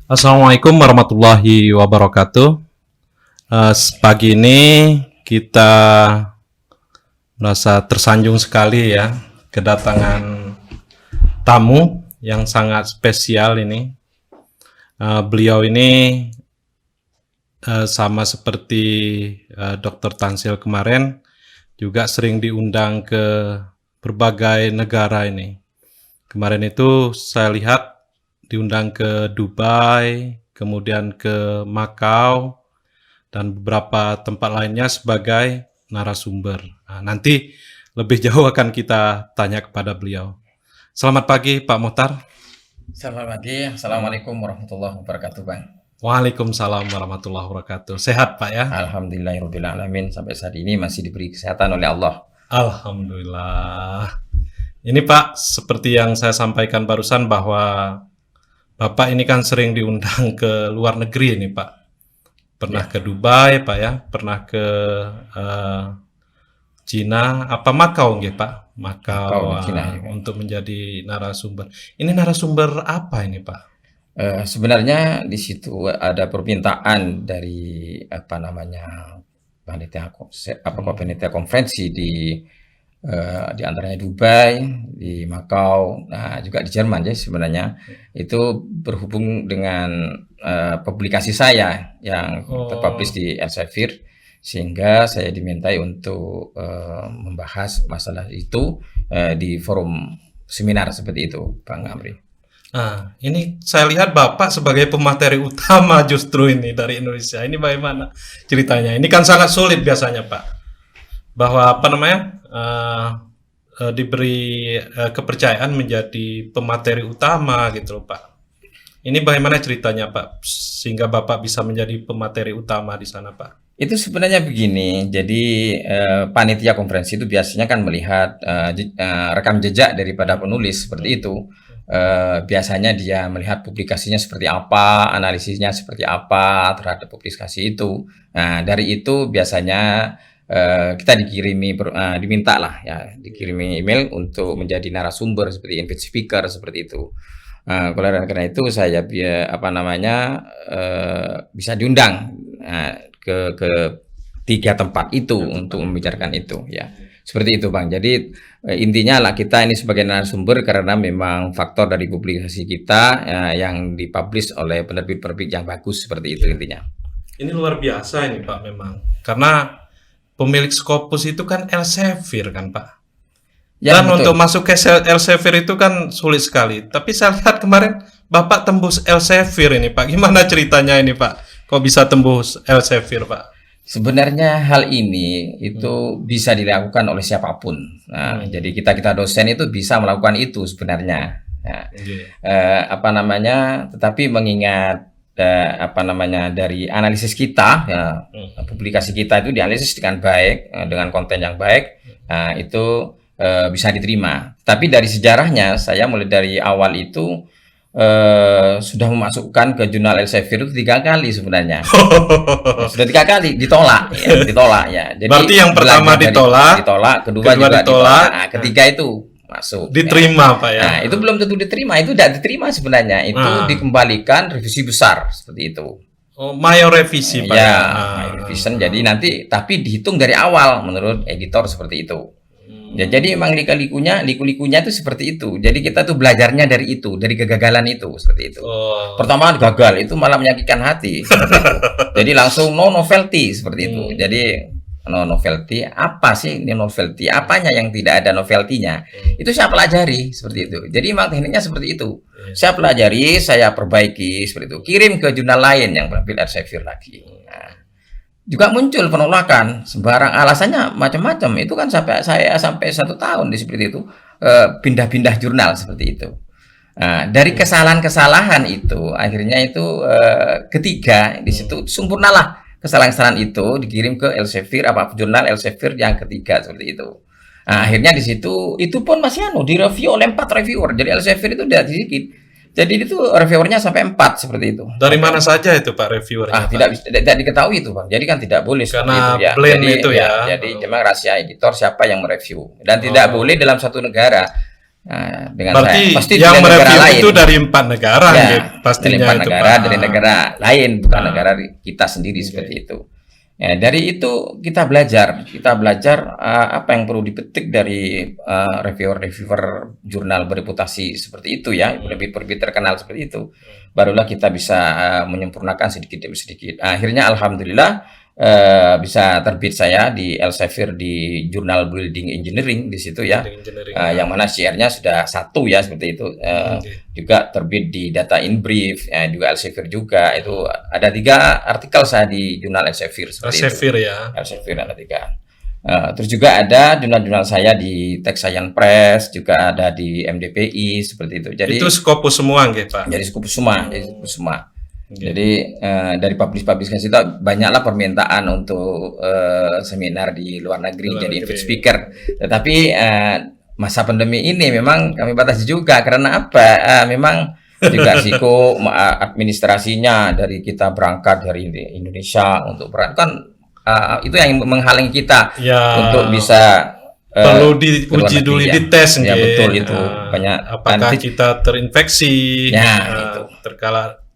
Assalamualaikum warahmatullahi wabarakatuh. Pagi ini kita merasa tersanjung sekali ya kedatangan tamu yang sangat spesial ini. Beliau ini sama seperti Dr. Tansil kemarin juga sering diundang ke berbagai negara ini. Kemarin itu saya lihat diundang ke Dubai, kemudian ke Makau, dan beberapa tempat lainnya sebagai narasumber. Nah, nanti lebih jauh akan kita tanya kepada beliau. Selamat pagi Pak Muhtar. Selamat pagi, Assalamualaikum warahmatullahi wabarakatuh, Bang. Waalaikumsalam warahmatullahi wabarakatuh. Sehat Pak ya? Alhamdulillahirrahmanirrahim, sampai saat ini masih diberi kesehatan oleh Allah. Alhamdulillah. Ini Pak, seperti yang saya sampaikan barusan bahwa Bapak ini kan sering diundang ke luar negeri ini Pak. Pernah ke Dubai Pak ya, pernah ke Cina, apa Makau nggih Pak? Makau, Cina, ya. untuk menjadi narasumber. Ini narasumber apa ini Pak? Sebenarnya di situ ada permintaan dari panitia konferensi di antaranya Dubai, di Makau, nah juga di Jerman ya sebenarnya. Itu berhubung dengan publikasi saya yang terpublish di Elsevier, sehingga saya dimintai untuk membahas masalah itu di forum seminar seperti itu, Bang Amri. Nah, ini saya lihat Bapak sebagai pemateri utama justru ini dari Indonesia. Ini bagaimana ceritanya? Ini kan sangat sulit biasanya Pak. Bahwa diberi kepercayaan menjadi pemateri utama gitu loh Pak. Ini bagaimana ceritanya Pak sehingga Bapak bisa menjadi pemateri utama di sana Pak? Itu sebenarnya begini, jadi panitia konferensi itu biasanya kan melihat rekam jejak daripada penulis seperti itu. Biasanya dia melihat publikasinya seperti apa, analisisnya seperti apa terhadap publikasi itu. Nah, dari itu biasanya kita dikirimi email untuk menjadi narasumber seperti invite speaker seperti itu. Karena itu saya bisa diundang ke 3 tempat itu untuk membicarakan itu ya. Seperti itu Bang. Jadi intinya lah kita ini sebagai narasumber karena memang faktor dari publikasi kita yang dipublish oleh penerbit-penerbit yang bagus, seperti itu intinya. Ini luar biasa ini Pak memang. Karena pemilik Scopus itu kan Elsevier kan Pak. Ya, Dan betul. untuk masuk ke Elsevier itu kan sulit sekali. Tapi saya lihat kemarin Bapak tembus Elsevier ini Pak. Gimana ceritanya ini Pak? Kok bisa tembus Elsevier Pak? Sebenarnya hal ini itu bisa dilakukan oleh siapapun. Nah, jadi kita dosen itu bisa melakukan itu sebenarnya. Nah, tetapi mengingat dari analisis kita, ya, publikasi kita itu dianalisis dengan baik, dengan konten yang baik, nah, itu bisa diterima. Tapi dari sejarahnya, saya mulai dari awal itu sudah memasukkan ke jurnal Elsevier itu 3 kali sebenarnya. Sudah 3 kali ditolak ya. Jadi berarti yang pertama ditolak, kedua juga ditolak. Nah, ketiga itu masuk. Diterima ya. Pak ya. Nah, itu belum tentu diterima, itu tidak diterima sebenarnya. Itu dikembalikan revisi besar seperti itu. Oh, mayor revisi Pak. Ya, mayor revision. Jadi nanti tapi dihitung dari awal menurut editor seperti itu. Ya, jadi emang liku-likunya itu seperti itu. Jadi kita tuh belajarnya dari itu, dari kegagalan itu, seperti itu. Pertama gagal itu malah menyakitkan hati. Jadi langsung no novelty seperti itu. Jadi no novelty, apa sih ini novelty? Apanya yang tidak ada novelty-nya? Itu saya pelajari seperti itu. Jadi emang tekniknya seperti itu. Saya pelajari, saya perbaiki seperti itu. Kirim ke jurnal lain yang berambil Elsevier lagi. Nah, juga muncul penolakan, sembarang alasannya macam-macam. Itu kan sampai 1 tahun di seperti itu, pindah-pindah jurnal seperti itu. Nah, dari kesalahan-kesalahan itu akhirnya itu ketiga di situ sempurnalah kesalahan-kesalahan itu dikirim ke Elsevier, jurnal Elsevier yang ketiga seperti itu. Nah, akhirnya di situ itu pun masih direview oleh 4 reviewer. Jadi Elsevier itu tidak sedikit. Jadi itu reviewernya sampai 4 seperti itu. Dari mana saja itu Pak reviewernya? Tidak diketahui itu Bang. Jadi kan tidak boleh karena itu ya. Jadi Jadi memang rahasia editor siapa yang mereview. Dan tidak boleh dalam satu negara Nah, dengan Berarti saya pasti yang dari negara mereview lain. itu dari 4 negara, Ya, gitu, pastinya dari 4 itu negara, Pak. dari negara lain, bukan Ah. negara kita sendiri Oke. seperti itu. Ya, dari itu kita belajar apa yang perlu dipetik dari reviewer-reviewer jurnal bereputasi seperti itu ya, penerbit-penerbit terkenal seperti itu. Barulah kita bisa menyempurnakan sedikit demi sedikit. Akhirnya alhamdulillah bisa terbit saya di Elsevier di jurnal Building Engineering di situ ya. Engineering. Yang mana CR-nya sudah 1 ya seperti itu. Oke. Juga terbit di Data in Brief, juga Elsevier juga. Itu ada 3 artikel saya di jurnal Elsevier seperti itu. Elsevier ya. Elsevier ada 3. Terus juga ada jurnal-jurnal saya di Tech Science Press, juga ada di MDPI seperti itu. Jadi Itu Scopus semua nggih, Pak. jadi Scopus semua, jadi Scopus semua. Oke. Jadi dari publikasi itu banyaklah permintaan untuk seminar di luar negeri Luar jadi negeri. invite speaker. Tetapi masa pandemi ini memang kami batasi juga karena apa? Memang juga risiko administrasinya dari kita berangkat dari Indonesia untuk berangkat kan itu yang menghalangi kita Ya. untuk bisa Perlu ke luar diuji dulu, negeri, ya. dites Ya, nggih. betul itu. Ah, Banyak apakah nanti- kita terinfeksi? Ya, Ah, itu.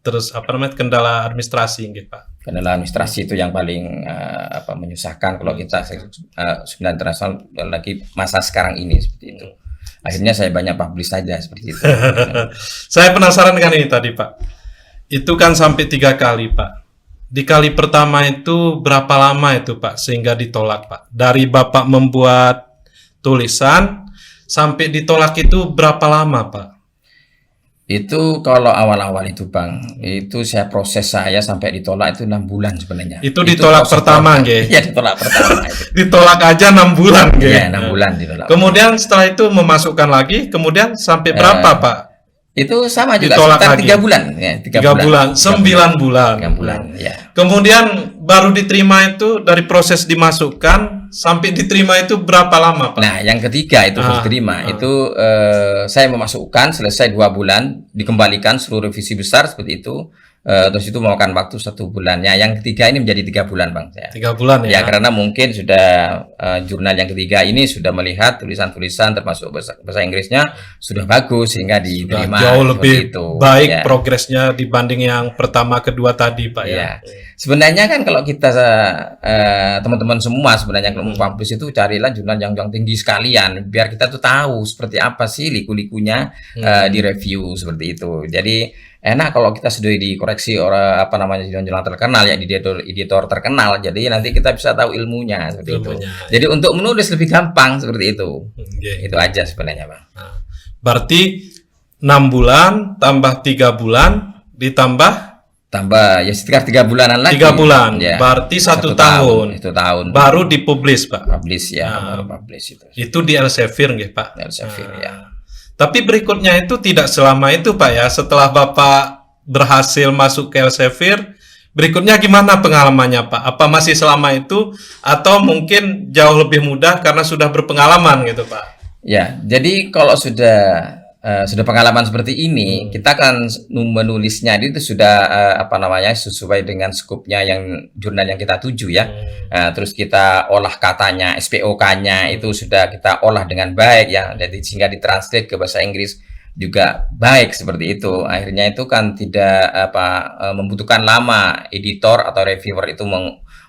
terus apa namanya, kendala administrasi nggih, Pak. Kendala administrasi itu yang paling menyusahkan kalau kita seminar internasional lagi masa sekarang ini seperti itu. Akhirnya saya banyak publish saja seperti itu. Saya penasaran dengan ini tadi, Pak. Itu kan sampai 3 kali, Pak. Di kali pertama itu berapa lama itu, Pak, sehingga ditolak, Pak? Dari Bapak membuat tulisan sampai ditolak itu berapa lama, Pak? Itu kalau awal-awal itu Bang, itu proses saya sampai ditolak itu 6 bulan sebenarnya. Itu ditolak proses pertama, ditolak. nggih? Iya, ditolak pertama itu. Ditolak aja 6 bulan, nggih. Iya, 6 bulan ditolak. Kemudian setelah itu memasukkan lagi, kemudian sampai berapa, Pak? Itu sama juga Ditolak sekitar lagi. 3 bulan ya, 3 bulan, 9 bulan. 3 bulan, ya. Kemudian baru diterima itu dari proses dimasukkan sampai diterima itu berapa lama, Pak? Nah, yang ketiga itu harus diterima. Itu saya memasukkan selesai 2 bulan, dikembalikan seluruh revisi besar seperti itu. Terus itu memakan waktu 1 bulan. Ya, yang ketiga ini menjadi 3 bulan, Bang. 3 bulan Ya, ya. karena mungkin sudah jurnal yang ketiga ini sudah melihat tulisan-tulisan termasuk bahasa Inggrisnya sudah bagus sehingga Sudah diterima. jauh seperti lebih itu. baik Ya. progresnya dibanding yang pertama kedua tadi, Pak ya. Ya. Sebenarnya kan kalau kita teman-teman semua sebenarnya kalau mau publish itu carilah jurnal yang tinggi sekalian biar kita tuh tahu seperti apa sih liku-likunya di review seperti itu. Jadi enak kalau kita sudah dikoreksi orang apa namanya jurnal terkenal ya editor terkenal. Jadi nanti kita bisa tahu ilmunya seperti itu. Ilmunya, Jadi untuk menulis lebih gampang seperti itu. Oke. Itu aja sebenarnya, Bang. Nah, berarti 6 bulan tambah 3 bulan ditambah Tambah ya sekitar 3 bulanan lagi. 3 bulan. Ya. Berarti 1 1 tahun. 1 tahun. Baru dipublish, Pak. Publish ya, Nah. baru publish itu. Itu di Elsevier nggih, Pak. Elsevier ya. Tapi berikutnya itu tidak selama itu, Pak ya. Setelah Bapak berhasil masuk ke Elsevier, berikutnya gimana pengalamannya, Pak? Apa masih selama itu atau mungkin jauh lebih mudah karena sudah berpengalaman gitu, Pak? Ya, jadi kalau sudah pengalaman seperti ini, kita kan menulisnya itu sudah apa namanya sesuai dengan skupnya yang jurnal yang kita tuju ya. Terus kita olah katanya, SPOK-nya itu sudah kita olah dengan baik ya, jadi sehingga ditranslate ke bahasa Inggris juga baik seperti itu. Akhirnya itu kan tidak membutuhkan lama editor atau reviewer itu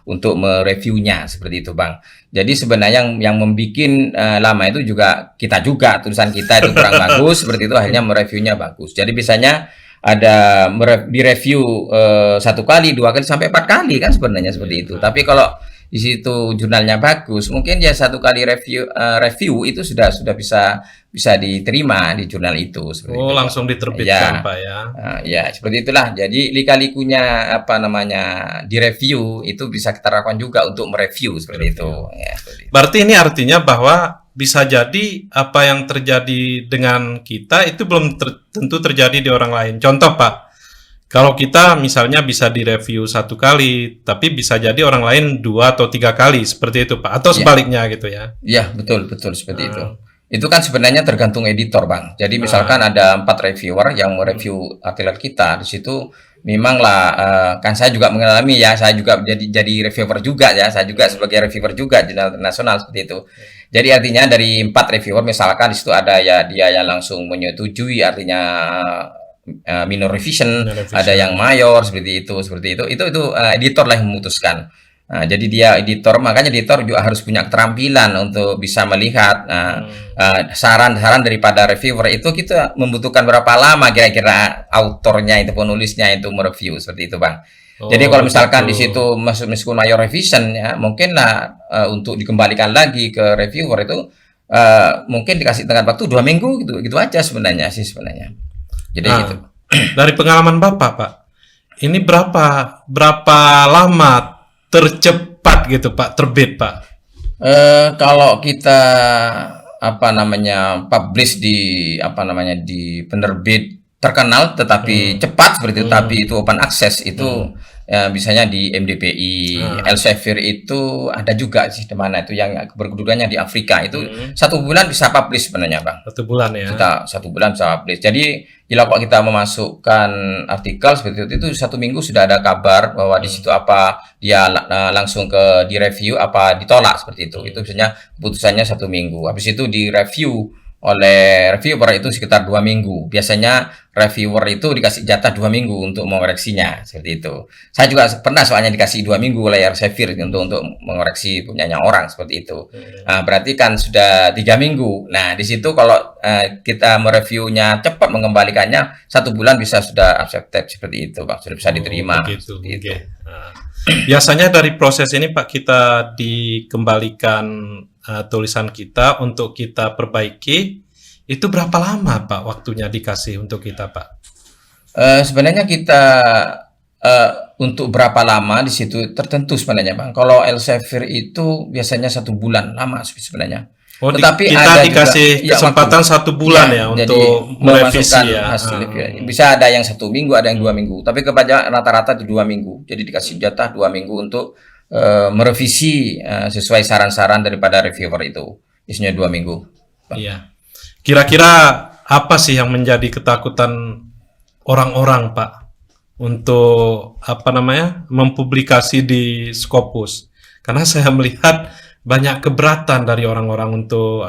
untuk mereviewnya seperti itu, Bang. Jadi sebenarnya yang membuat lama itu juga kita juga, tulisan kita itu kurang bagus seperti itu, akhirnya mereviewnya bagus. Jadi biasanya ada direview 1 kali, 2 kali sampai 4 kali kan sebenarnya seperti itu. Tapi kalau di situ jurnalnya bagus, mungkin ya 1 kali review itu sudah bisa diterima di jurnal itu seperti itu. Langsung diterbitkan, Ya. Pak ya. Ya seperti itulah. Jadi lika-likunya apa namanya direview itu bisa kita lakukan juga untuk mereview seperti itu. Ya, seperti itu. Berarti ini artinya bahwa bisa jadi apa yang terjadi dengan kita itu belum tentu terjadi di orang lain. Contoh, Pak, kalau kita misalnya bisa direview 1 kali, tapi bisa jadi orang lain 2 atau 3 kali seperti itu, Pak, atau sebaliknya gitu ya. Ya betul seperti itu. Itu kan sebenarnya tergantung editor, Bang. Jadi misalkan ada 4 reviewer yang mereview artikel kita, di situ memanglah kan saya juga mengalami ya, saya juga jadi reviewer juga ya, saya juga sebagai reviewer juga di jurnal internasional seperti itu. Jadi artinya dari 4 reviewer misalkan di situ ada ya dia yang langsung menyetujui, artinya minor revision, Minor revision. ada yang mayor seperti itu editor lah yang memutuskan. Nah, jadi dia editor, makanya editor juga harus punya keterampilan untuk bisa melihat saran-saran daripada reviewer itu kita membutuhkan berapa lama kira-kira autornya itu penulisnya itu mereview seperti itu Bang. Jadi kalau misalkan di situ meskipun mayor revision ya mungkin lah untuk dikembalikan lagi ke reviewer itu mungkin dikasih tengah waktu 2 minggu gitu aja sebenarnya. Jadi gitu. Dari pengalaman Bapak, Pak, ini berapa lama tercepat gitu Pak terbit Pak? Kalau kita publish di di penerbit terkenal tetapi cepat seperti itu, tapi itu open access itu misalnya di MDPI, Elsevier itu ada juga sih di mana itu yang berkedudukannya di Afrika itu 1 bulan bisa publish sebenarnya Bang. 1 bulan ya. Kita 1 bulan bisa publish. Jadi bila kok kita memasukkan artikel seperti itu 1 minggu sudah ada kabar bahwa di situ apa dia langsung ke direview apa ditolak seperti itu. Itu biasanya keputusannya 1 minggu. Habis itu direview oleh reviewer itu sekitar 2 minggu. Biasanya reviewer itu dikasih jatah 2 minggu untuk mengoreksinya seperti itu. Saya juga pernah soalnya dikasih 2 minggu oleh Elsevier untuk mengoreksi punyanya orang seperti itu. Nah, berarti kan sudah 3 minggu. Nah, di situ kalau kita mereviewnya cepat mengembalikannya 1 bulan bisa sudah accepted seperti itu, Pak. Sudah bisa diterima. Begitu. Gitu. Biasanya dari proses ini Pak kita dikembalikan tulisan kita untuk kita perbaiki, itu berapa lama Pak waktunya dikasih untuk kita Pak? Sebenarnya kita untuk berapa lama di situ tertentu sebenarnya Bang. Kalau Elsevier itu biasanya 1 bulan lama sebenarnya. Oh, tetapi kita ada dikasih juga, kesempatan 1 bulan ya untuk merevisi ya. Hasil review. Bisa ada yang 1 minggu, ada yang 2 minggu. Tapi kebanyakan rata-rata itu 2 minggu. Jadi dikasih jatah 2 minggu untuk merevisi sesuai saran-saran daripada reviewer itu. Isinya 2 minggu. Iya. Kira-kira apa sih yang menjadi ketakutan orang-orang Pak untuk mempublikasi di Scopus? Karena saya melihat banyak keberatan dari orang-orang untuk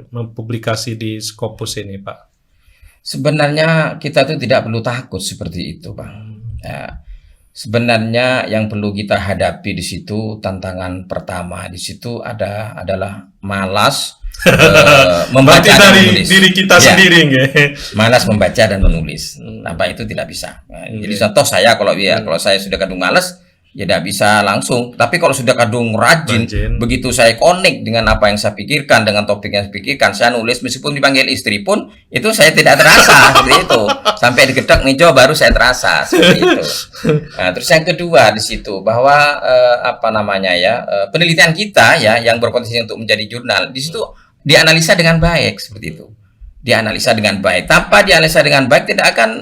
mempublikasi di Scopus ini Pak. Sebenarnya kita tuh tidak perlu takut seperti itu Bang. Ya. Sebenarnya yang perlu kita hadapi di situ tantangan pertama di situ adalah malas membaca dan menulis. Diri kita sendiri malas membaca dan menulis. Apa itu tidak bisa. Jadi contoh saya kalau saya sudah kadung malas ya tidak bisa langsung. Tapi kalau sudah kadung rajin, begitu saya connect dengan apa yang saya pikirkan, dengan topik yang saya pikirkan, saya nulis meskipun dipanggil istri pun itu saya tidak terasa seperti itu. Sampai digedek meja baru saya terasa seperti itu. Nah, terus yang kedua di situ bahwa penelitian kita ya yang berpotensi untuk menjadi jurnal di situ dianalisa dengan baik seperti itu. Dianalisa dengan baik. Tanpa dianalisa dengan baik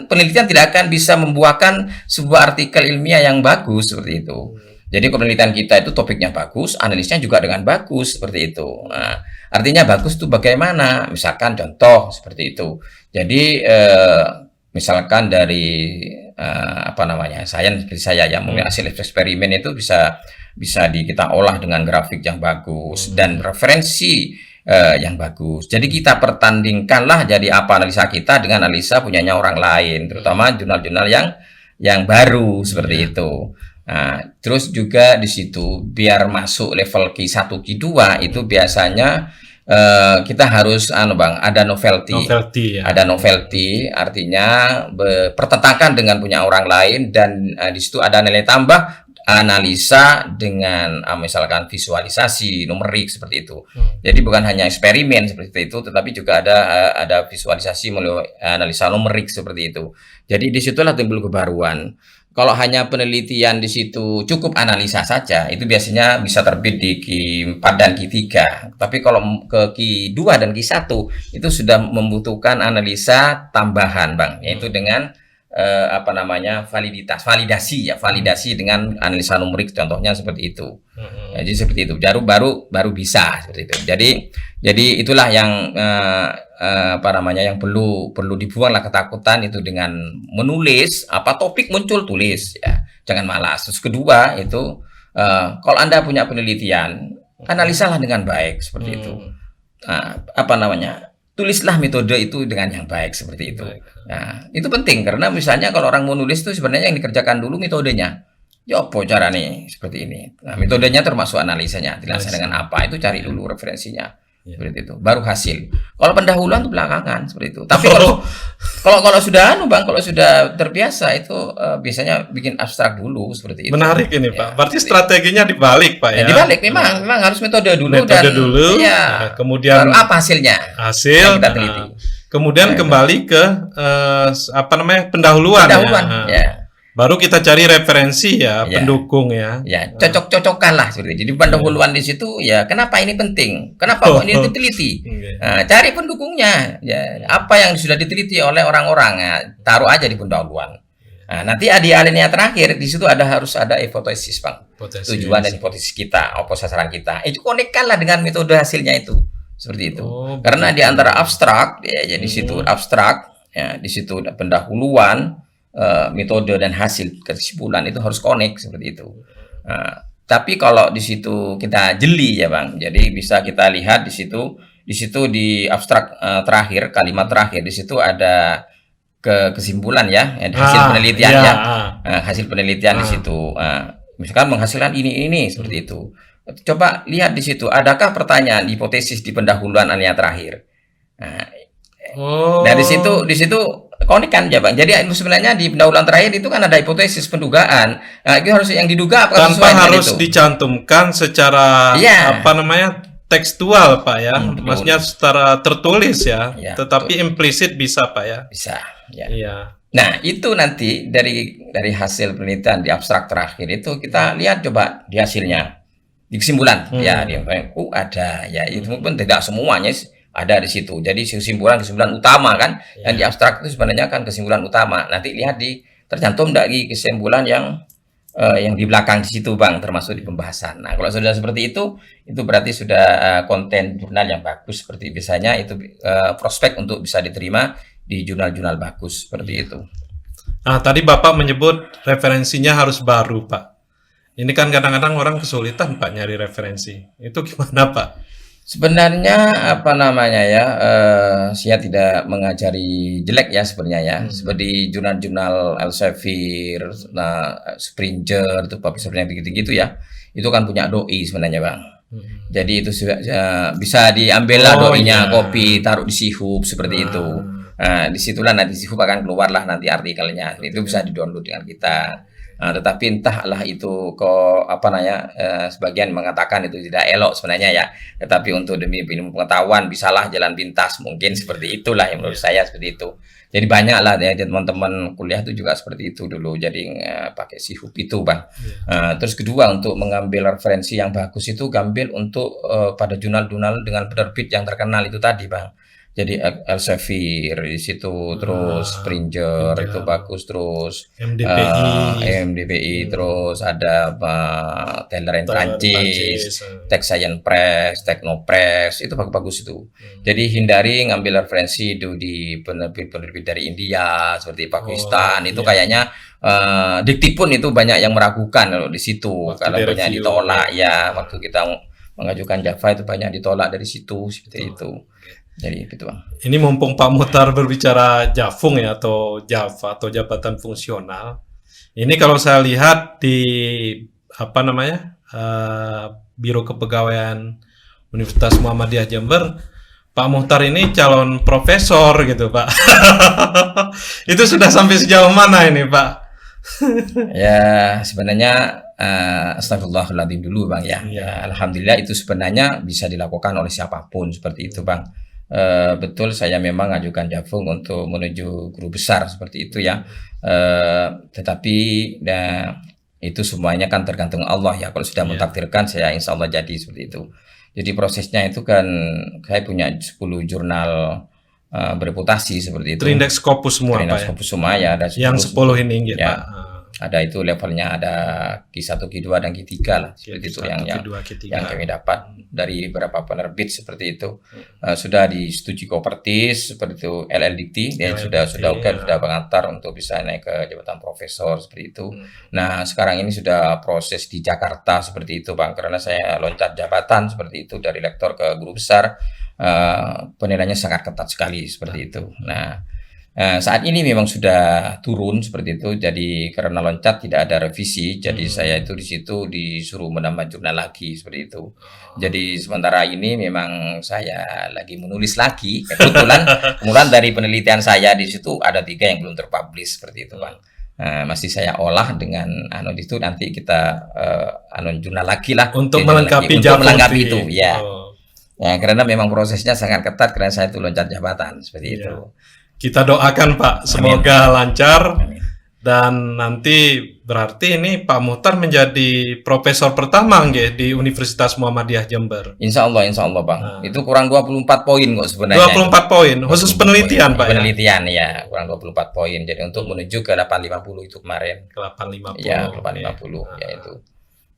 penelitian tidak akan bisa membuahkan sebuah artikel ilmiah yang bagus seperti itu. Jadi penelitian kita itu topiknya bagus, analisnya juga dengan bagus seperti itu. Nah, artinya bagus itu bagaimana? Misalkan contoh seperti itu. Jadi misalkan dari seperti saya yang hasil eksperimen itu bisa kita olah dengan grafik yang bagus dan referensi yang bagus. Jadi kita pertandingkanlah jadi apa analisa kita dengan analisa punyanya orang lain, terutama jurnal-jurnal yang baru seperti itu. Nah, terus juga di situ biar masuk level Q1, Q2 itu biasanya kita harus ada novelty ya. Ada novelty artinya bertentangan dengan punya orang lain dan di situ ada nilai tambah analisa dengan misalkan visualisasi numerik seperti itu. Jadi bukan hanya eksperimen seperti itu, tetapi juga ada visualisasi melalui analisa numerik seperti itu. Jadi disitulah timbul kebaruan. Kalau hanya penelitian di situ cukup analisa saja, itu biasanya bisa terbit di Q4 dan Q3. Tapi kalau ke Q2 dan Q1 itu sudah membutuhkan analisa tambahan, Bang, yaitu dengan validasi dengan analisa numerik contohnya seperti itu. Jadi seperti itu. Baru bisa seperti itu. Jadi itulah yang apa namanya, yang perlu dibuanglah ketakutan itu dengan menulis. Apa topik muncul, tulis ya. Jangan malas. Terus kedua itu kalau Anda punya penelitian, analisalah dengan baik seperti itu. Apa namanya? Tulislah metode itu dengan yang baik seperti itu. Nah, itu penting karena misalnya kalau orang mau nulis itu sebenarnya yang dikerjakan dulu metodenya. Ya apa cara nih seperti ini. Nah, metodenya termasuk analisanya. Dilaksanakan dengan apa? Itu cari dulu referensinya. Seperti itu. Baru hasil. Kalau pendahuluan itu belakangan seperti itu. Tapi kalau sudah Bang, kalau sudah terbiasa itu biasanya bikin abstrak dulu seperti itu. Menarik ini, Pak. Berarti strateginya dibalik, Pak ya. Dibalik memang harus metode dulu dulu. Ya, kemudian baru apa hasilnya? Hasil yang kita teliti. Kemudian kembali ke apa namanya? Pendahuluan ya. Baru kita cari referensi ya, pendukung ya. Ya, cocok-cocokkan lah seperti itu. Jadi pendahuluan di situ ya, kenapa ini penting? Kenapa kok ini diteliti? Nah, cari pendukungnya. Ya, apa yang sudah diteliti oleh orang-orang, ya, taruh aja di pendahuluan. Nah, nanti di alinea terakhir di situ harus ada hipotesis, Bang. Tujuan dan hipotesis kita, apa sasaran kita. Itu konekkanlah dengan metode hasilnya itu. Seperti itu. Karena di antara abstrak ya, jadi di situ abstrak ya, di situ pendahuluan, metode dan hasil kesimpulan itu harus connect seperti itu. Tapi kalau di situ kita jeli ya Bang, jadi bisa kita lihat di situ di abstrak terakhir, kalimat terakhir di situ ada kesimpulan ya, hasil penelitian ya, hasil penelitian di situ. Misalkan menghasilkan ini seperti itu. Coba lihat di situ, adakah pertanyaan hipotesis di pendahuluan alinea terakhir. Nah, di situ konik kan ya Bang. Jadi sebenarnya di pendahuluan terakhir itu kan ada hipotesis pendugaan. Nah, itu harus yang diduga apakah tanpa harus itu dicantumkan secara apa namanya tekstual Pak ya. Maksudnya secara tertulis ya. Tetapi implisit bisa Pak ya. Bisa ya. Iya. Nah, itu nanti dari hasil penelitian di abstrak terakhir itu kita lihat coba di hasilnya. Di kesimpulan ya ada ya, itu pun tidak semuanya ada di situ. Jadi kesimpulan utama kan yang di abstrak itu sebenarnya kan kesimpulan utama. Nanti lihat tercantum dari kesimpulan yang di belakang di situ Bang, termasuk di pembahasan. Nah, kalau sudah seperti itu berarti sudah konten jurnal yang bagus seperti biasanya itu prospek untuk bisa diterima di jurnal-jurnal bagus seperti itu. Nah, tadi Bapak menyebut referensinya harus baru, Pak. Ini kan kadang-kadang orang kesulitan Pak nyari referensi. Itu gimana Pak? Sebenarnya apa namanya ya, saya tidak mengajari jelek ya sebenarnya ya. Seperti jurnal-jurnal Elsevier, Springer, itu publishernya begitu-gitu ya. Itu kan punya doi sebenarnya Bang. Jadi itu bisa diambil lah doinya, copy, taruh di Sihub seperti itu. Nah, disitulah nanti Sihub akan keluarlah nanti artikelnya. Itu bisa di-download dengan kita. Nah, tetapi entahlah itu kok apa namanya, sebagian mengatakan itu tidak elok sebenarnya ya, tetapi untuk demi ilmu pengetahuan bisalah jalan pintas, mungkin seperti itulah yang menurut saya seperti itu. Jadi banyak lah ya teman-teman kuliah itu juga seperti itu dulu, jadi pakai Sihub itu Bang. Terus kedua, untuk mengambil referensi yang bagus itu gambil untuk pada jurnal-jurnal dengan penerbit yang terkenal itu tadi Bang. Jadi Elsevier di situ, terus Springer itu bagus, terus MDPI, terus ada Taylor & Francis, Tech Science Press, Technopress, itu bagus-bagus itu. Jadi hindari ngambil referensi itu di penerbit-penerbit dari India, seperti Pakistan, itu kayaknya Diktipun itu banyak yang meragukan kalau di situ, kalau banyak ditolak ya, waktu kita mengajukan Java itu banyak ditolak dari situ, seperti itu. Jadi gitu Bang. Ini mumpung Pak Muhtar berbicara Javung ya, atau Java atau jabatan fungsional. Ini kalau saya lihat di apa namanya Biro Kepegawaian Universitas Muhammadiyah Jember, Pak Muhtar ini calon profesor gitu Pak. Itu sudah sampai sejauh mana ini Pak? Ya sebenarnya astagfirullahaladzim dulu Bang ya. Alhamdulillah itu sebenarnya bisa dilakukan oleh siapapun seperti itu Bang. Betul, saya memang ajukan Javung untuk menuju guru besar seperti itu ya. Tetapi itu semuanya kan tergantung Allah ya. Kalau sudah mentakdirkan, saya insya Allah jadi seperti itu. Jadi prosesnya itu kan saya punya 10 jurnal bereputasi seperti itu. Terindeks Scopus semua Terindeks Scopus semua ya. Ada yang 10 ini ya, Pak. Ada itu levelnya, ada Q1, Q2 dan Q3 lah. Seperti itu yang kami dapat dari beberapa penerbit seperti itu. Sudah disetujui Kopertis seperti itu, LLDT dan sudah oke, sudah pengantar untuk bisa naik ke jabatan profesor seperti itu. Nah, sekarang ini sudah proses di Jakarta seperti itu, Bang, karena saya loncat jabatan seperti itu dari lektor ke guru besar. Penilaiannya sangat ketat sekali seperti itu. Nah, saat ini memang sudah turun seperti itu, jadi karena loncat tidak ada revisi, jadi saya itu di situ disuruh menambah jurnal lagi seperti itu. Jadi sementara ini memang saya lagi menulis lagi, kemudian dari penelitian saya di situ ada 3 yang belum terpublish seperti itu, Bang. Masih saya olah dengan itu nanti kita jurnal lagi lah untuk melengkapi itu ya. Ya, karena memang prosesnya sangat ketat karena saya itu loncat jabatan seperti itu. Kita doakan Pak, semoga lancar. Dan nanti berarti ini Pak Muhtar menjadi profesor pertama nggih di Universitas Muhammadiyah Jember. Insya Allah Bang. Itu kurang 24 poin kok sebenarnya. 24 poin, khusus penelitian Pak. Penelitian ya, kurang 24 poin. Jadi untuk menuju ke 850 itu kemarin. Ke 850. Ya, 850 ya itu.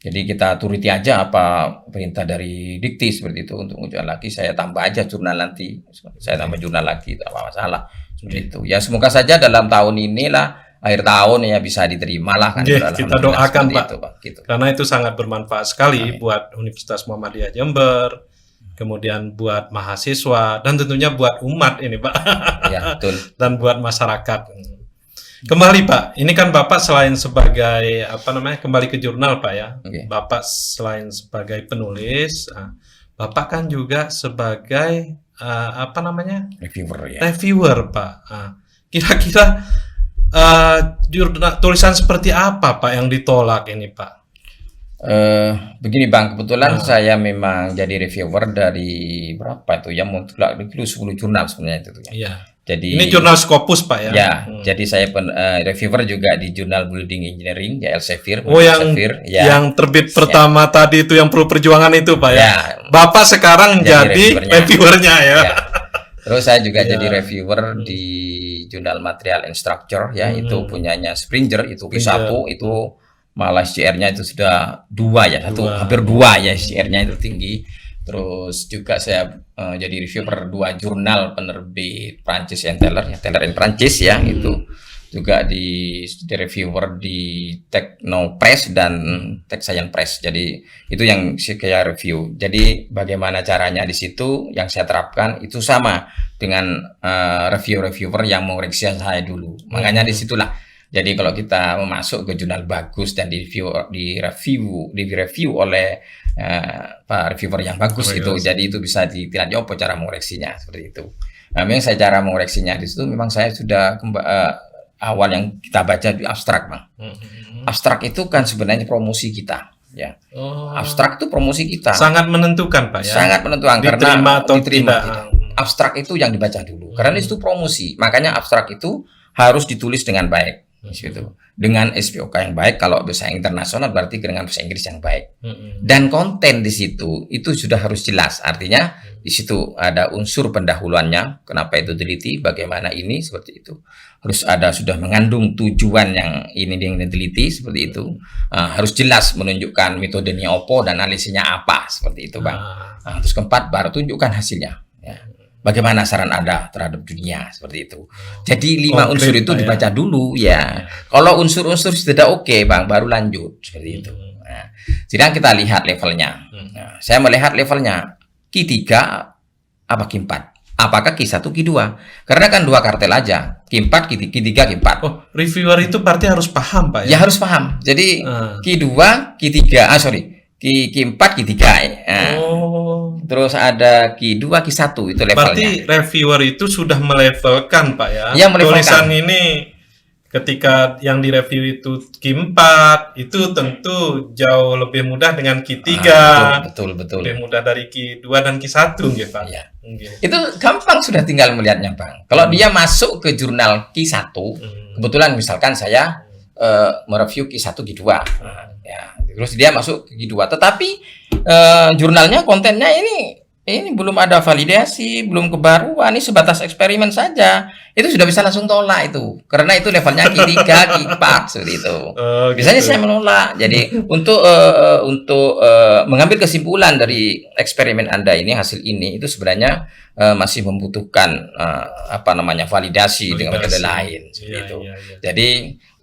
Jadi kita turuti aja apa perintah dari Dikti seperti itu. Untuk ujian lagi saya tambah aja jurnal nanti. Saya tambah jurnal lagi, tidak apa masalah. Seperti itu. Ya semoga saja dalam tahun inilah, akhir tahun ya bisa diterima lah kan. Kita doakan Pak. Itu, Pak gitu. Karena itu sangat bermanfaat sekali buat Universitas Muhammadiyah Jember, kemudian buat mahasiswa dan tentunya buat umat ini Pak. Ya, betul. Dan buat masyarakat. Kembali Pak, ini kan Bapak selain sebagai kembali ke jurnal Pak ya. Bapak selain sebagai penulis, Bapak kan juga sebagai reviewer Pak. Kira-kira jurnal tulisan seperti apa Pak yang ditolak ini Pak? Begini Bang, kebetulan saya memang jadi reviewer dari berapa itu ya, mutlak 10 jurnal sebenarnya itu ya. Iya. Jadi ini jurnal Scopus Pak ya. Ya, jadi saya reviewer juga di jurnal Building Engineering ya, Elsevier. Yang terbit pertama tadi itu yang Perlu Perjuangan itu Pak ya. Bapak sekarang jadi reviewernya ya. Terus saya juga jadi reviewer di jurnal Material and Structure ya, itu punyanya Springer, itu Q1 itu malah SCR-nya itu sudah 2 ya, hampir 2 ya SCR-nya itu tinggi. Terus juga saya jadi reviewer 2 jurnal penerbit Prancis and Teller and Prancis ya, itu juga di reviewer di Techno Press dan Tech Science Press. Jadi itu yang saya review. Jadi bagaimana caranya di situ yang saya terapkan itu sama dengan reviewer yang mau reaksi saya dulu. Makanya disitulah. Jadi kalau kita masuk ke jurnal bagus dan di review oleh Pak reviewer yang bagus itu, jadi itu bisa dilihat apa cara mengoreksinya seperti itu. Nah, memang saya cara mengoreksinya di situ memang saya sudah awal yang kita baca di abstrak, Bang. Abstrak itu kan sebenarnya promosi kita, ya. Abstrak itu promosi kita. Sangat menentukan, Pak ya. Sangat menentukan diterima karena atau diterima. Abstrak itu yang dibaca dulu, karena itu promosi. Makanya abstrak itu harus ditulis dengan baik. Gitu. Dengan SPOK yang baik, kalau bahasa internasional berarti dengan bahasa Inggris yang baik. Dan konten di situ itu sudah harus jelas. Artinya di situ ada unsur pendahuluannya, kenapa itu teliti, bagaimana ini seperti itu. Harus ada sudah mengandung tujuan yang ini yang diteliti seperti itu. Harus jelas menunjukkan metodenya opo dan analisisnya apa seperti itu, Bang. Terus keempat baru tunjukkan hasilnya. Ya. Bagaimana saran Anda terhadap dunia seperti itu. Jadi 5 unsur itu dibaca dulu ya. Kalau unsur-unsur sudah oke, Bang, baru lanjut seperti itu. Nah, sedang kita lihat levelnya. Nah, saya melihat levelnya Q3 apa Q4? Apakah Q1, Q2? Karena kan 2 kartel aja. Q4, Q3, Q4. Oh, reviewer itu berarti harus paham, Pak ya? Ya harus paham. Jadi Q2, Q3, Q4, Q3. Terus ada Q2, Q1 itu levelnya. Berarti reviewer itu sudah melevelkan, Pak ya? Ya, melevelkan. Tulisan ini ketika yang direview itu Q4 itu tentu jauh lebih mudah dengan Q3. Betul. Lebih mudah dari Q2 dan Q1 gitu, Pak. Ya. Itu gampang sudah tinggal melihatnya, Bang. Kalau dia masuk ke jurnal Q1, kebetulan misalkan saya mereview Q1, Q2. Ya, terus dia masuk ke Q2, tetapi jurnalnya kontennya ini Ini belum ada validasi, belum kebaruan, ini sebatas eksperimen saja. Itu sudah bisa langsung tolak itu. Karena itu levelnya Q3, Q4 seperti itu. Oh, Biasanya gitu. saya menolak. Jadi untuk mengambil kesimpulan dari eksperimen Anda ini, hasil ini itu sebenarnya masih membutuhkan validasi dengan metode Validasi. lain seperti Iya, itu. iya, iya. Jadi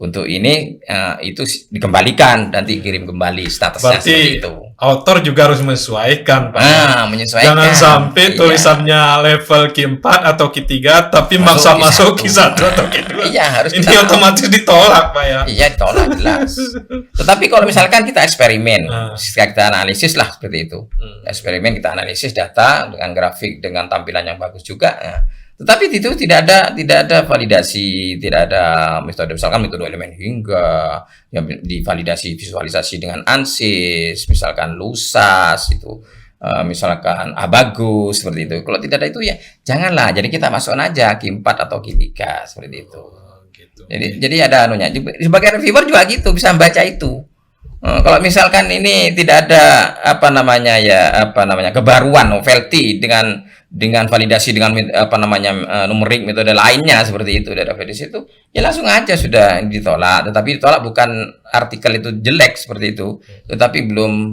untuk ini itu dikembalikan, nanti kirim kembali statusnya seperti Berarti itu. author juga harus menyesuaikan, Pak. Menyesuaikan. Jangan sampai Iya. tulisannya level Q4 atau Q3 tapi maksa masuk Q1 atau Q2. Iya, harus Ini kita otomatis ditolak, Pak ya. Iya, ditolak jelas. Tetapi kalau misalkan kita eksperimen, Ah. kita analisis lah seperti itu. Hmm. Eksperimen kita analisis data dengan grafik dengan tampilan yang bagus juga. Nah, tetapi itu tidak ada validasi, tidak ada metode, misalkan metode elemen hingga yang divalidasi visualisasi dengan ANSYS, misalkan LUSAS itu. Misalkan bagus seperti itu. Kalau tidak ada itu ya janganlah. Jadi kita masukkan aja Q4 atau Q3 seperti itu. Oh, gitu. Jadi ada anunya. Sebagai reviewer juga gitu bisa membaca itu. Kalau misalkan ini tidak ada kebaruan novelty dengan validasi dengan numerik metode lainnya seperti itu dari validasi itu ya langsung aja sudah ditolak. Tetapi ditolak bukan artikel itu jelek seperti itu, tetapi belum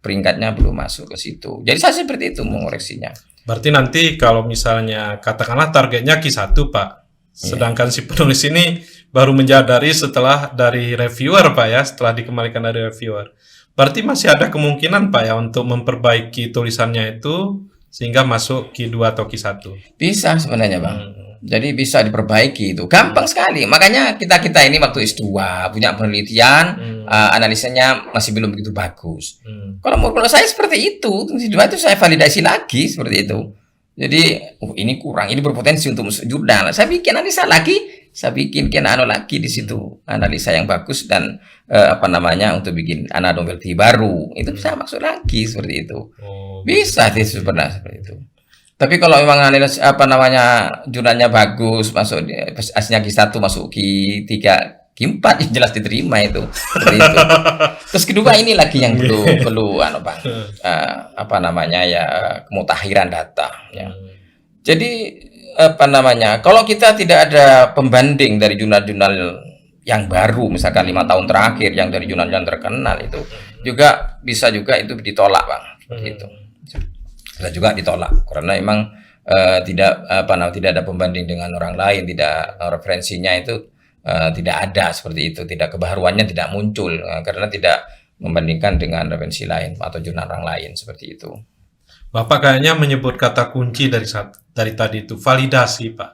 peringkatnya belum masuk ke situ. Jadi saya seperti itu mengoreksinya. Berarti nanti kalau misalnya katakanlah targetnya Q1, Pak. Sedangkan si penulis ini baru menyadari setelah dari reviewer, Pak ya, setelah dikembalikan dari reviewer. Berarti masih ada kemungkinan, Pak ya, untuk memperbaiki tulisannya itu sehingga masuk Q2 atau Q1. Bisa sebenarnya, Bang. Jadi bisa diperbaiki itu. Gampang sekali. Makanya kita ini waktu S2 punya penelitian, analisanya masih belum begitu bagus. Kalau menurut saya seperti itu, S2 itu saya validasi lagi seperti itu. Jadi, ini kurang, ini berpotensi untuk masuk jurnal. Saya bikin analisa lagi, saya bikin lagi di situ, analisa yang bagus dan untuk bikin novelty baru. Itu bisa masuk lagi seperti itu. Bisa itu sebenarnya seperti itu. Tapi kalau memang analisa jurnalnya bagus, masuk aslinya Q1 masuk Q3, Q4 yang jelas diterima itu. Seperti itu. Terus kedua ini lagi yang perlu Bang. Kemutahiran data ya. Jadi kalau kita tidak ada pembanding dari jurnal-jurnal yang baru misalkan 5 tahun terakhir yang dari jurnal yang terkenal itu juga bisa juga itu ditolak, Bang. Seperti itu. Bisa juga ditolak karena memang tidak ada pembanding dengan orang lain, tidak referensinya itu tidak ada seperti itu, tidak kebaruannya tidak muncul karena tidak membandingkan dengan referensi lain atau jurnal orang lain seperti itu. Bapak kayaknya menyebut kata kunci dari tadi itu validasi, Pak.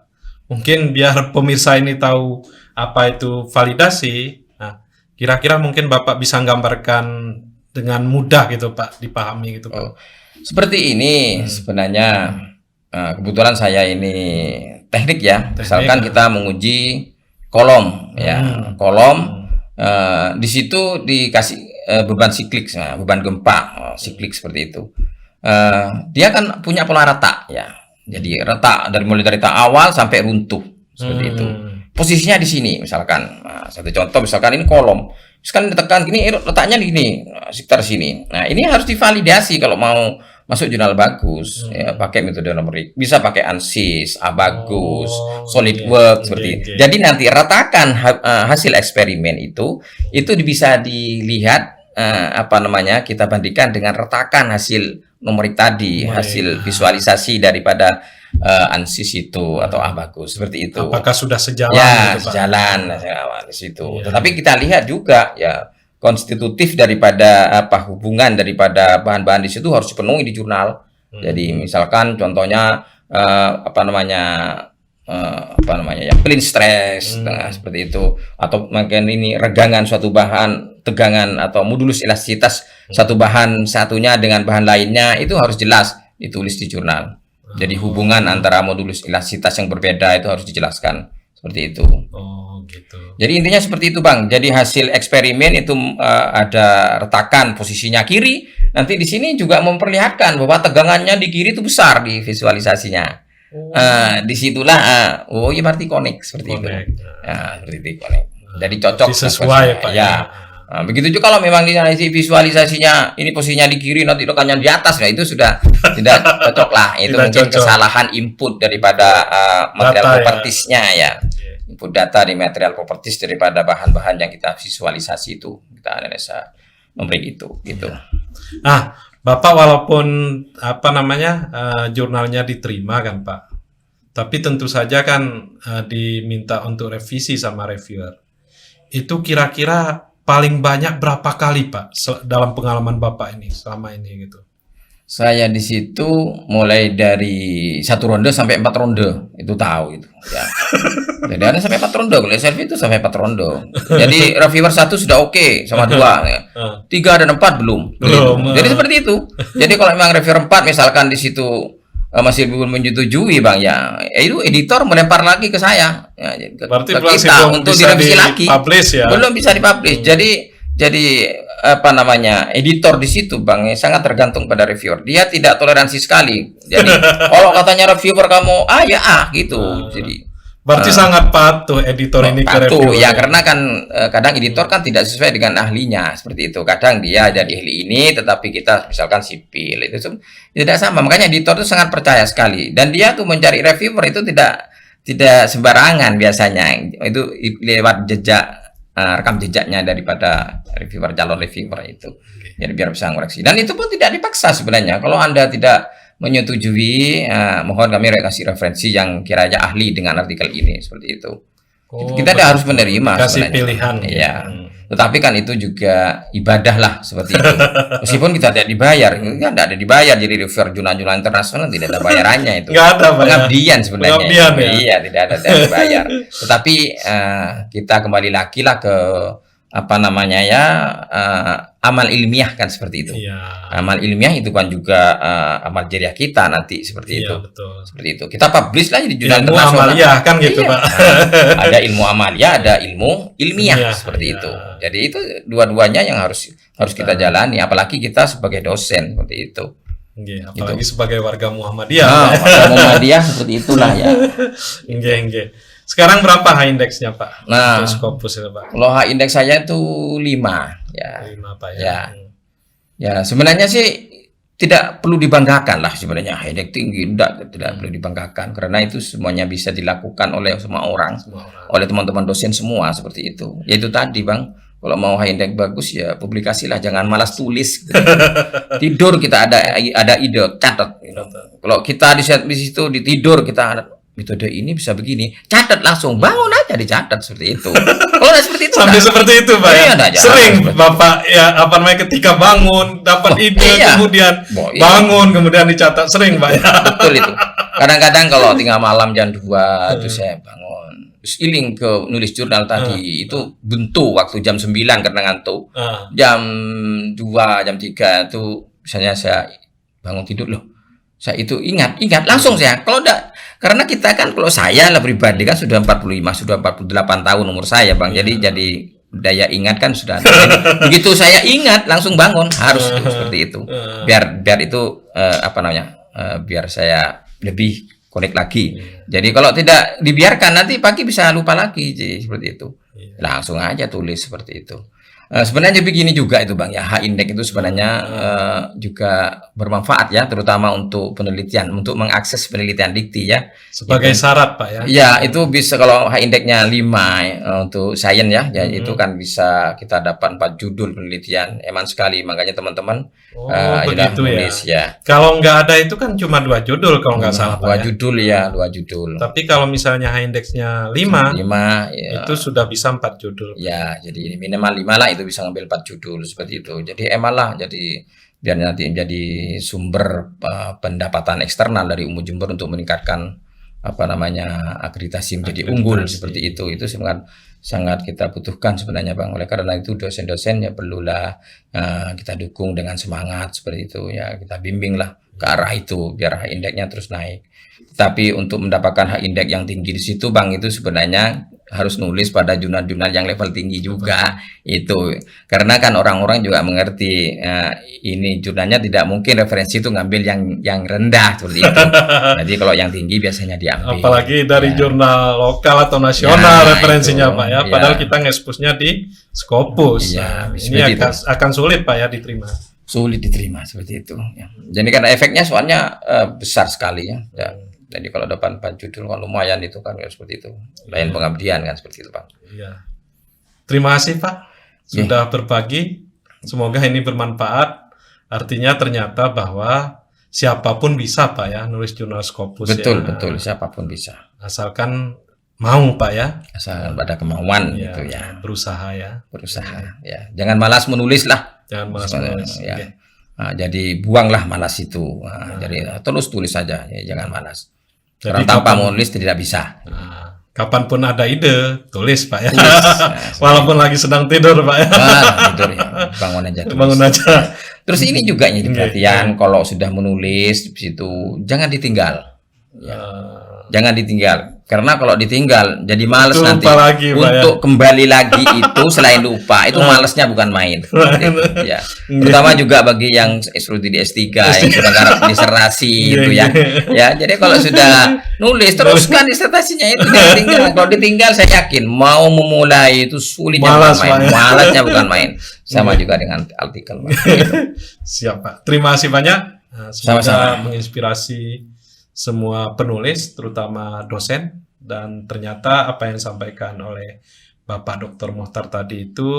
Mungkin biar pemirsa ini tahu apa itu validasi. Nah, kira-kira mungkin Bapak bisa gambarkan dengan mudah gitu, Pak, dipahami gitu, Pak. Seperti ini sebenarnya kebetulan saya ini teknik ya. Misalkan kita menguji kolom ya, kolom di situ dikasih beban siklik, beban gempa siklik seperti itu. Dia kan punya pola rata ya. Jadi rata mulai dari tahap awal sampai runtuh seperti itu. Posisinya di sini misalkan. Satu contoh misalkan ini kolom. Misalkan ditekan gini letaknya di sini, sekitar sini. Nah, ini harus divalidasi kalau mau masuk jurnal bagus ya, pakai metode numerik. Bisa pakai ANSYS, bagus, SolidWorks seperti itu. Jadi nanti ratakan hasil eksperimen itu bisa dilihat kita bandingkan dengan retakan hasil numerik tadi, hasil visualisasi daripada ANSYS itu atau bagus seperti itu. Apakah sudah sejalan? Ya, gitu, Pak? sejalan di situ. Tetapi kita lihat juga ya konstitutif daripada hubungan daripada bahan-bahan di situ harus dipenuhi di jurnal. Jadi misalkan contohnya clean stress seperti itu, atau mungkin ini regangan suatu bahan, tegangan atau modulus elastisitas satu bahan satunya dengan bahan lainnya itu harus jelas ditulis di jurnal. Jadi hubungan antara modulus elastisitas yang berbeda itu harus dijelaskan seperti itu. Gitu. Jadi intinya seperti itu, Bang. Jadi hasil eksperimen itu ada retakan posisinya kiri. Nanti di sini juga memperlihatkan bahwa tegangannya di kiri itu besar di visualisasinya. Disitulah berarti connect seperti itu. Seperti itu connect. Jadi cocok sesuai, Pak. Ya. Nah, begitu juga kalau memang visualisasinya ini posisinya di kiri nanti rekannya di atas, nah itu sudah tidak cocok lah. Itu Tidak mungkin cocok. kesalahan input daripada material Data, ya. propertiesnya ya. Input data di material properties daripada bahan-bahan yang kita visualisasi itu, kita analisa memberi itu gitu. Nah, Bapak walaupun apa namanya jurnalnya diterima kan Pak, tapi tentu saja kan diminta untuk revisi sama reviewer. Itu kira-kira paling banyak berapa kali Pak dalam pengalaman Bapak ini selama ini gitu? Saya di situ mulai dari 1 ronde sampai 4 ronde itu tahu itu ya. Jadi ada sampai 4 ronde, kalau selfie itu sampai 4 ronde. Jadi reviewer 1 sudah oke sama 2 ya. 3 dan 4 belum. Belum. Jadi seperti itu. Jadi kalau memang reviewer 4 misalkan di situ masih belum menyetujui Bang ya, itu editor melempar lagi ke saya ya, Berarti ke masih kita belum untuk bisa direvisi lagi. dipublish ya? Belum bisa dipublish. Jadi apa namanya, editor di situ Bang sangat tergantung pada reviewer. Dia tidak toleransi sekali. Jadi kalau katanya reviewer kamu ya gitu. Jadi Berarti sangat patuh editor ini ke patuh reviewer. ya, karena kan kadang editor kan tidak sesuai dengan ahlinya seperti itu. Kadang dia jadi ahli ini, tetapi kita misalkan sipil itu tidak sama. Makanya editor itu sangat percaya sekali. Dan dia tuh mencari reviewer itu tidak sembarangan biasanya. Itu lewat jejak rekam jejaknya daripada reviewer, calon reviewer itu. Jadi biar bisa ngoreksi. Dan itu pun tidak dipaksa sebenarnya. Kalau Anda tidak menyetujui, mohon kami kasih referensi yang kiranya ahli dengan artikel ini, seperti itu. Kita tidak harus menerima kasih sebenarnya. pilihan. Iya. Tetapi kan itu juga ibadah lah seperti itu. Meskipun kita tidak dibayar, kan tidak ada dibayar. Jadi reviewer jurnal-jurnal internasional tidak ada bayarannya itu. Nggak ada, Pak, ya? Pengabdian sebenarnya. Pengabdian, ya? Iya, tidak ada dibayar. Tetapi kita kembali lagi lah ke apa namanya ya, amal ilmiah kan seperti itu. Iya. Amal ilmiah itu kan juga amal jariah kita nanti seperti itu. Iya, betul. Seperti itu. Kita publish lah di jurnal Ilmu internasional. amaliyah kan gitu, Iya. Pak. Nah, ada ilmu amaliyah, ada ilmu ilmiah Ilmiah, seperti iya. itu. Jadi itu dua-duanya yang harus kita jalani, apalagi kita sebagai dosen seperti itu. Nggih, apalagi sebagai warga Muhammadiyah. Nah, warga Muhammadiyah seperti itulah ya. Nggih, nggih. Sekarang berapa H indeksnya, Pak? Nah, Untuk Scopus itu, Pak. Kalau H indeks saya itu 5 ya. 5 Pak ya. Ya. Ya, sebenarnya sih tidak perlu dibanggakan lah sebenarnya H indeks tinggi, tidak perlu dibanggakan karena itu semuanya bisa dilakukan oleh semua orang, oleh teman-teman dosen semua seperti itu. Yaitu tadi Bang, kalau mau H indeks bagus ya publikasilah, jangan malas tulis. Tidur kita ada ide, catat. Kalau kita di situ tidur kita metode ini bisa begini, catat langsung, bangun aja dicatat seperti itu. Kalau nggak seperti itu Sampai nah, seperti itu, Pak. iya, Ya? nah, jangan Sering seperti itu. Bapak ya apa namanya ketika bangun dapat ide iya. kemudian Iya. bangun kemudian dicatat, sering Pak ya. Betul itu. Kadang-kadang kalau tengah malam jam 2 itu saya bangun. Terus iling ke nulis jurnal tadi itu buntu waktu jam 9 karena ngantuk. Jam 2, jam 3 itu misalnya saya bangun tidur loh. Saya itu ingat langsung saya. Kalau enggak, karena kita kan, kalau saya lah pribadi kan sudah 45, sudah 48 tahun umur saya Bang. Jadi daya ingat kan sudah ada. Begitu saya ingat langsung bangun, harus seperti itu. Biar itu apa namanya? Biar saya lebih connect lagi. Jadi kalau tidak dibiarkan nanti pagi bisa lupa lagi, seperti itu. Langsung aja tulis seperti itu. Sebenarnya begini juga itu Bang ya, H indeks itu sebenarnya juga bermanfaat ya, terutama untuk penelitian, untuk mengakses penelitian dikti ya. Sebagai syarat Pak ya. Ya, itu bisa kalau H indeksnya 5 untuk sains ya, itu kan bisa kita dapat 4 judul penelitian, eman sekali. Makanya teman-teman begitu nulis ya. Kalau nggak ada itu kan cuma 2 judul kalau nggak salah Pak 2 ya. judul ya, 2 judul. Tapi kalau misalnya H indeksnya 5 ya. itu sudah bisa 4 judul. Ya, jadi minimal 5 lah, itu bisa ngambil 4 judul seperti itu. Jadi emal lah, jadi biar nanti menjadi sumber pendapatan eksternal dari UMU Jember untuk meningkatkan apa namanya akreditasi menjadi unggul seperti itu. Itu sangat kita butuhkan sebenarnya Bang. Oleh karena itu dosen-dosen ya perlulah kita dukung dengan semangat seperti itu ya, kita bimbing lah ke arah itu biar H indeksnya terus naik. Tapi untuk mendapatkan H indeks yang tinggi di situ Bang, itu sebenarnya harus nulis pada jurnal-jurnal yang level tinggi juga itu. Karena kan orang-orang juga mengerti ini jurnalnya tidak mungkin referensi itu ngambil yang rendah seperti itu. Jadi kalau yang tinggi biasanya diambil. Apalagi dari Ya. jurnal lokal atau nasional Ya, referensinya itu. Pak ya. Ya. Padahal kita nge-expose-nya di Scopus. Iya, Nah, ini seperti akan sulit Pak ya diterima. Sulit diterima seperti itu. Ya. Jadi karena efeknya soalnya besar sekali ya. Ya. Jadi kalau depan 4 judul kan lumayan itu kan ya, seperti itu. Lain pengabdian kan seperti itu Pak. Iya. Terima kasih Pak sudah berbagi. Semoga ini bermanfaat. Artinya ternyata bahwa siapapun bisa Pak ya nulis jurnal Scopus Betul, ya. betul. Siapapun bisa. Asalkan mau Pak ya. Asal ada kemauan Ya, gitu ya. berusaha ya. Berusaha ya. Jangan malas menulis lah. Jangan malas Sebenarnya, menulis. ya. Oke. Nah, jadi buanglah malas itu. Nah, jadi terus tulis saja, ya, jangan malas. Jadi Karena tanpa kapan- menulis tidak bisa. Nah, kapanpun ada ide, tulis Pak ya. Tulis. Walaupun lagi sedang tidur Pak ya. Tidur ya, bangun aja. Tulis. Bangun aja. Terus ini juga yang jadi Oke. perhatian kalau sudah menulis di situ jangan ditinggal. Jangan ditinggal. Karena kalau ditinggal jadi males Itu nanti lupa lagi, Pak, untuk kembali lagi itu selain lupa itu malesnya bukan main. Ya. Terutama juga bagi yang studi di S3 yang sudah garap disertasi itu ya. Ya, jadi kalau sudah nulis teruskan disertasinya itu jangan tinggal. Kalau ditinggal saya yakin mau memulai itu sulitnya Malas, bukan main. Pak, ya. Malasnya bukan main. Sama juga dengan artikel. Pak. Gitu. Siap Pak. Terima kasih banyak. Nah, semoga Sama-sama. menginspirasi semua penulis, terutama dosen. Dan ternyata apa yang disampaikan oleh Bapak Dr. Mohtar tadi itu,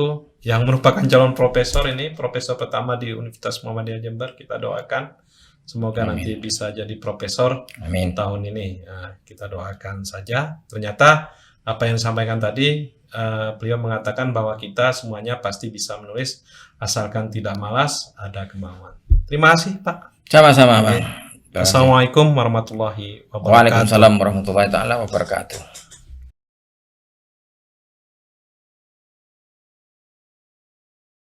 yang merupakan calon profesor ini, profesor pertama di Universitas Muhammadiyah Jember, kita doakan. Semoga Amin. nanti bisa jadi profesor Amin. tahun ini. Nah, kita doakan saja. Ternyata apa yang disampaikan tadi, beliau mengatakan bahwa kita semuanya pasti bisa menulis asalkan tidak malas, ada kemauan. Terima kasih Pak. Sama-sama, Bang. Assalamualaikum warahmatullahi wabarakatuh. Waalaikumsalam warahmatullahi taala wabarakatuh.